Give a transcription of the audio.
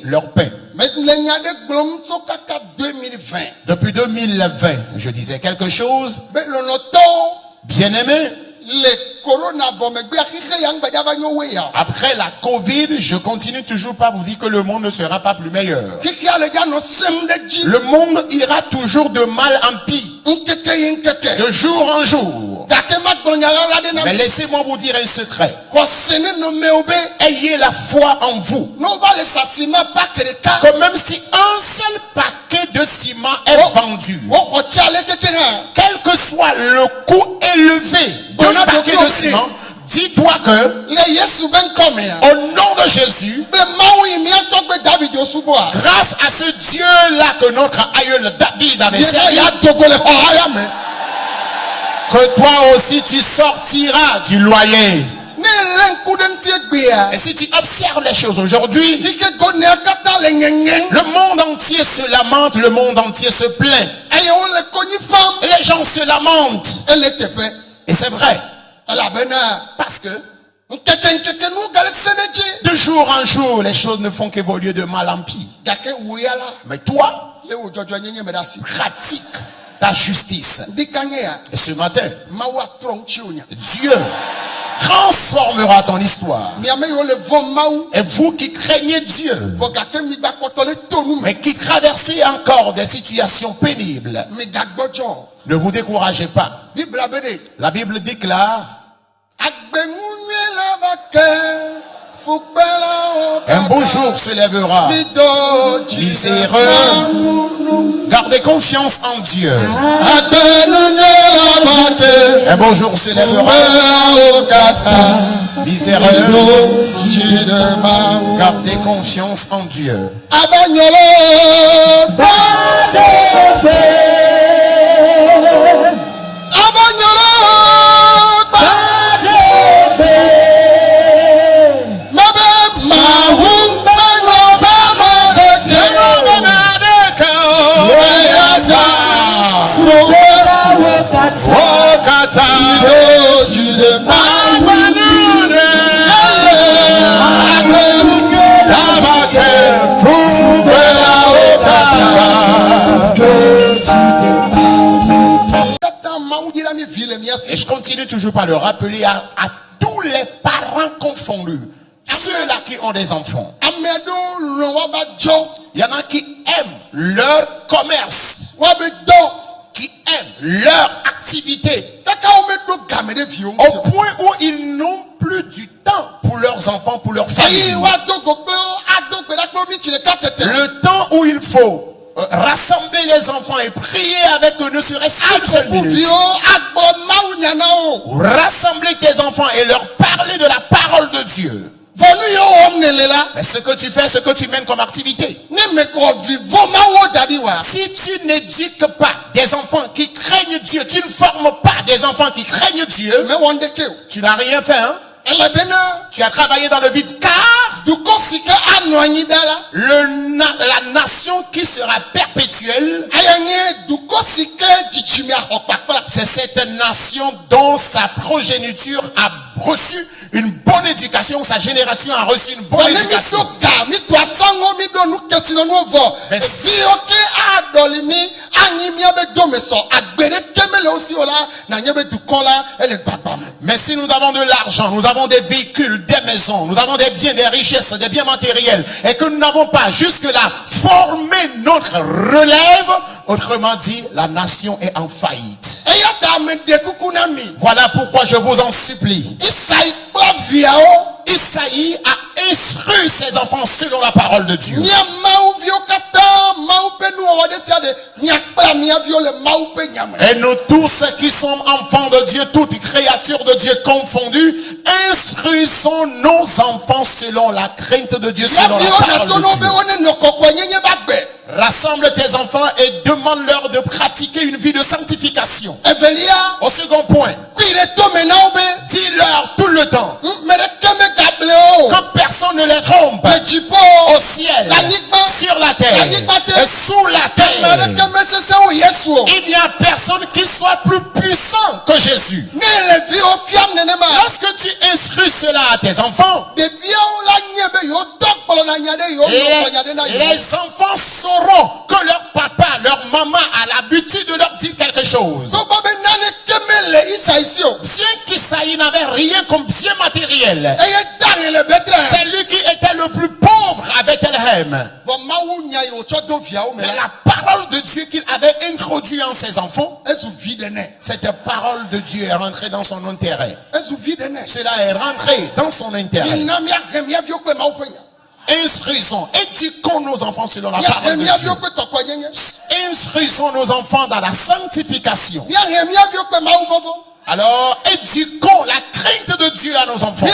leur pain. Depuis 2020, je disais quelque chose. Bien aimé, après la Covid, je continue toujours pas vous dire que le monde ne sera pas plus meilleur. Le monde ira toujours de mal en pire, de jour en jour. Mais laissez-moi vous dire un secret. Ayez la foi en vous. Que même si un seul paquet de ciment est vendu, quel que soit le coût élevé d'un paquet de ciment, dis-toi que au nom de Jésus, grâce à ce Dieu-là que notre aïeul David avait servi, que toi aussi tu sortiras du loyer. Et si tu observes les choses aujourd'hui, le monde entier se lamente, le monde entier se plaint. Et les gens se lamentent. Et c'est vrai. Parce que de jour en jour, les choses ne font qu'évoluer de mal en pire. Mais toi, pratique ta justice. Et ce matin, Dieu transformera ton histoire. Et vous qui craignez Dieu, mais qui traversez encore des situations pénibles, ne vous découragez pas. La Bible déclare: un beau jour se lèvera, miséreux, gardez confiance en Dieu. Un beau jour se lèvera, miséreux, gardez confiance en Dieu. Et je continue toujours par le rappeler à tous les parents confondus, ceux-là qui ont des enfants. Il y en a qui aiment leur commerce, qui aiment leur activité, au point où ils n'ont plus du temps pour leurs enfants, pour leur famille. Le temps où il faut rassembler les enfants et prier avec eux, ne serait-ce qu'une seule minute. Rassembler tes enfants et leur parler de la parole de Dieu. Mais ce que tu fais, ce que tu mènes comme activité, si tu n'éduques pas des enfants qui craignent Dieu, tu ne formes pas des enfants qui craignent Dieu, tu n'as rien fait, hein? Tu as travaillé dans le vide, car la nation qui sera perpétuelle, c'est cette nation dont sa progéniture a reçu une bonne éducation, sa génération a reçu une bonne éducation. Mais si nous avons de l'argent, nous avons des véhicules, des maisons, nous avons des biens, des richesses, des biens matériels, et que nous n'avons pas jusque-là formé notre relève, autrement dit, la nation est en faillite. Voilà pourquoi je vous en supplie. Isaïe a instruit ses enfants selon la parole de Dieu. Et nous tous qui sommes enfants de Dieu, toutes créatures de Dieu confondues, instruisons nos enfants selon la crainte de Dieu, selon la parole de Dieu. Rassemble tes enfants et demande-leur de pratiquer une vie de sanctification. Au second point, dis-leur tout le temps que personne ne les trompe au ciel, sur la terre et sous la terre. Il n'y a personne qui soit plus puissant que Jésus. Lorsque tu instruis cela à tes enfants, les enfants sauront que leur papa, leur maman a l'habitude de leur dire quelque chose. Bien qu'Isaïe n'avait rien comme bien matériel, c'est lui qui était le plus pauvre à Bethléem. Mais la parole de Dieu qu'il avait introduite en ses enfants, cette parole de Dieu est rentrée dans son intérêt. Cela est rentré dans son intérêt. Instruisons, éduquons nos enfants selon la parole de Dieu. Instruisons nos enfants dans la sanctification. Alors, éduquons la crainte de Dieu à nos enfants.